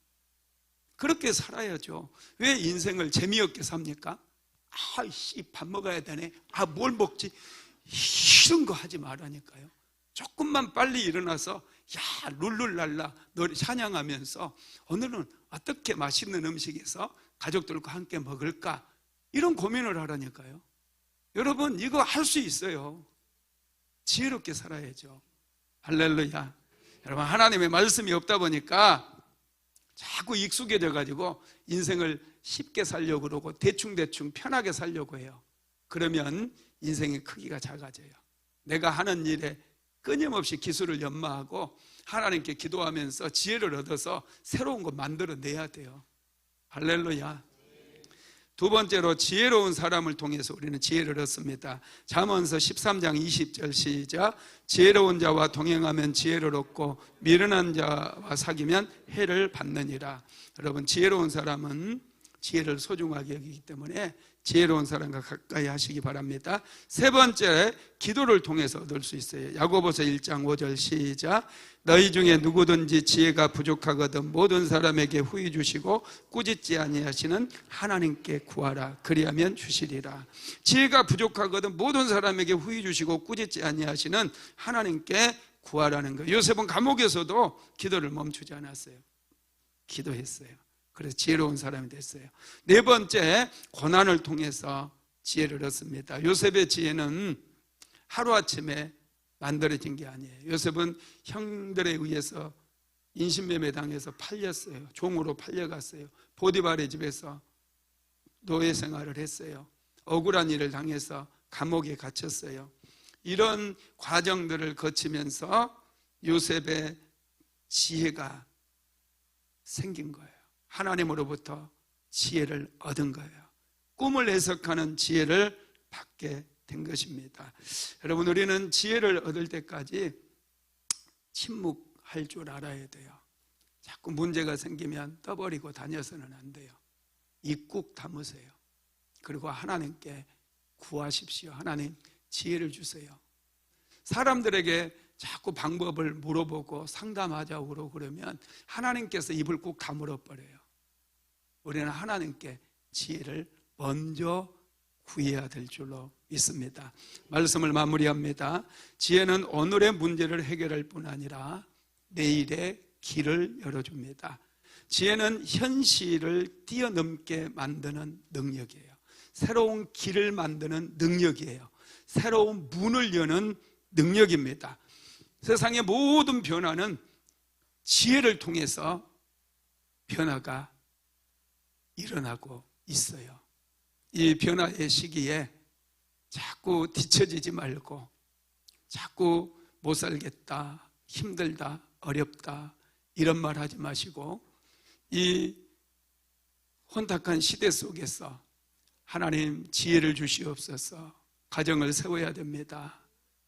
그렇게 살아야죠. 왜 인생을 재미없게 삽니까? 아이씨 밥 먹어야 되네. 아 뭘 먹지? 이런 거 하지 말라니까요. 조금만 빨리 일어나서 야 룰룰랄라 노래 찬양하면서 오늘은 어떻게 맛있는 음식에서 가족들과 함께 먹을까? 이런 고민을 하라니까요. 여러분 이거 할 수 있어요. 지혜롭게 살아야죠. 할렐루야. 여러분 하나님의 말씀이 없다 보니까 자꾸 익숙해져 가지고 인생을 쉽게 살려고 그러고 대충대충 편하게 살려고 해요. 그러면 인생의 크기가 작아져요. 내가 하는 일에 끊임없이 기술을 연마하고 하나님께 기도하면서 지혜를 얻어서 새로운 거 만들어내야 돼요. 할렐루야. 두 번째로 지혜로운 사람을 통해서 우리는 지혜를 얻습니다. 잠언서 13장 20절 시작. 지혜로운 자와 동행하면 지혜를 얻고 미련한 자와 사귀면 해를 받느니라. 여러분 지혜로운 사람은 지혜를 소중하게 여기기 때문에 지혜로운 사람과 가까이 하시기 바랍니다. 세 번째, 기도를 통해서 얻을 수 있어요. 야고보서 1장 5절 시작. 너희 중에 누구든지 지혜가 부족하거든 모든 사람에게 후히 주시고 꾸짖지 아니하시는 하나님께 구하라. 그리하면 주시리라. 지혜가 부족하거든 모든 사람에게 후히 주시고 꾸짖지 아니하시는 하나님께 구하라는 거예요. 요셉은 감옥에서도 기도를 멈추지 않았어요. 기도했어요. 그래서 지혜로운 사람이 됐어요. 네 번째, 고난을 통해서 지혜를 얻습니다. 요셉의 지혜는 하루아침에 만들어진 게 아니에요. 요셉은 형들에 의해서 인신매매 당해서 팔렸어요. 종으로 팔려갔어요. 보디발의 집에서 노예 생활을 했어요. 억울한 일을 당해서 감옥에 갇혔어요. 이런 과정들을 거치면서 요셉의 지혜가 생긴 거예요. 하나님으로부터 지혜를 얻은 거예요. 꿈을 해석하는 지혜를 받게 된 것입니다. 여러분 우리는 지혜를 얻을 때까지 침묵할 줄 알아야 돼요. 자꾸 문제가 생기면 떠버리고 다녀서는 안 돼요. 입 꾹 다무세요. 그리고 하나님께 구하십시오. 하나님 지혜를 주세요. 사람들에게 자꾸 방법을 물어보고 상담하자고 그러고 그러면 하나님께서 입을 꾹 다물어 버려요. 우리는 하나님께 지혜를 먼저 구해야 될 줄로 믿습니다. 말씀을 마무리합니다. 지혜는 오늘의 문제를 해결할 뿐 아니라 내일의 길을 열어줍니다. 지혜는 현실을 뛰어넘게 만드는 능력이에요. 새로운 길을 만드는 능력이에요. 새로운 문을 여는 능력입니다. 세상의 모든 변화는 지혜를 통해서 변화가 일어나고 있어요. 이 변화의 시기에 자꾸 뒤처지지 말고 자꾸 못 살겠다, 힘들다, 어렵다 이런 말 하지 마시고 이 혼탁한 시대 속에서 하나님 지혜를 주시옵소서. 가정을 세워야 됩니다.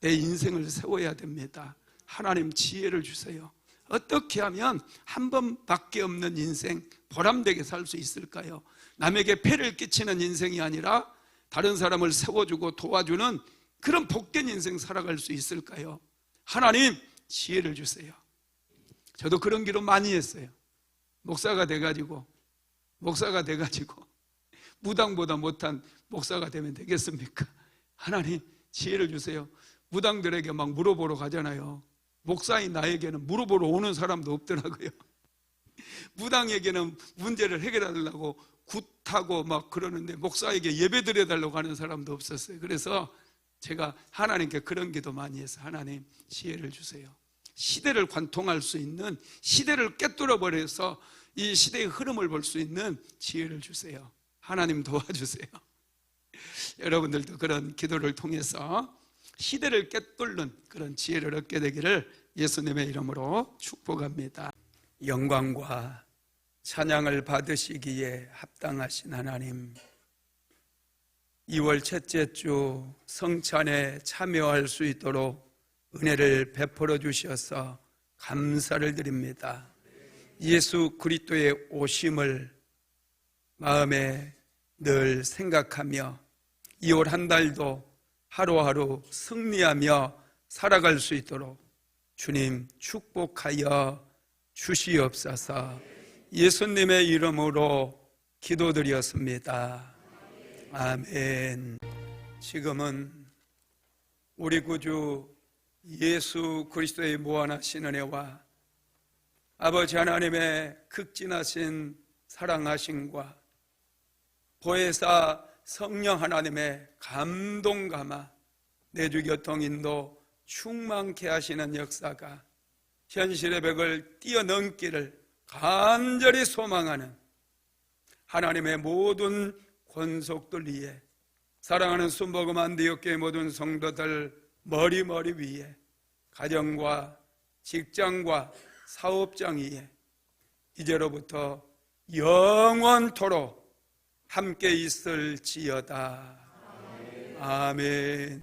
내 인생을 세워야 됩니다. 하나님 지혜를 주세요. 어떻게 하면 한 번밖에 없는 인생 보람되게 살 수 있을까요? 남에게 폐를 끼치는 인생이 아니라 다른 사람을 세워주고 도와주는 그런 복된 인생 살아갈 수 있을까요? 하나님 지혜를 주세요. 저도 그런 기도 많이 했어요. 목사가 돼가지고 무당보다 못한 목사가 되면 되겠습니까? 하나님 지혜를 주세요. 무당들에게 막 물어보러 가잖아요. 목사인 나에게는 물어보러 오는 사람도 없더라고요. 무당에게는 문제를 해결하려고 굿하고 막 그러는데 목사에게 예배 드려달라고 하는 사람도 없었어요. 그래서 제가 하나님께 그런 기도 많이 해서 하나님 지혜를 주세요. 시대를 관통할 수 있는, 시대를 꿰뚫어 버려서 이 시대의 흐름을 볼 수 있는 지혜를 주세요. 하나님 도와주세요. 여러분들도 그런 기도를 통해서 시대를 꿰뚫는 그런 지혜를 얻게 되기를 예수님의 이름으로 축복합니다. 영광과 찬양을 받으시기에 합당하신 하나님, 2월 첫째 주 성찬에 참여할 수 있도록 은혜를 베풀어 주셔서 감사를 드립니다. 예수 그리스도의 오심을 마음에 늘 생각하며 2월 한 달도 하루하루 승리하며 살아갈 수 있도록 주님 축복하여 주시옵소서. 예수님의 이름으로 기도드렸습니다. 아멘. 지금은 우리 구주 예수 그리스도의 무한하신 은혜와 아버지 하나님의 극진하신 사랑하심과 보혜사 성령 하나님의 감동 감화 내주 교통 인도 충만케 하시는 역사가 현실의 벽을 뛰어넘기를 간절히 소망하는 하나님의 모든 권속들 위에, 사랑하는 순복음 안디옥교회 모든 성도들 머리 위에, 가정과 직장과 사업장 위에 이제로부터 영원토록 함께 있을지어다. 아멘.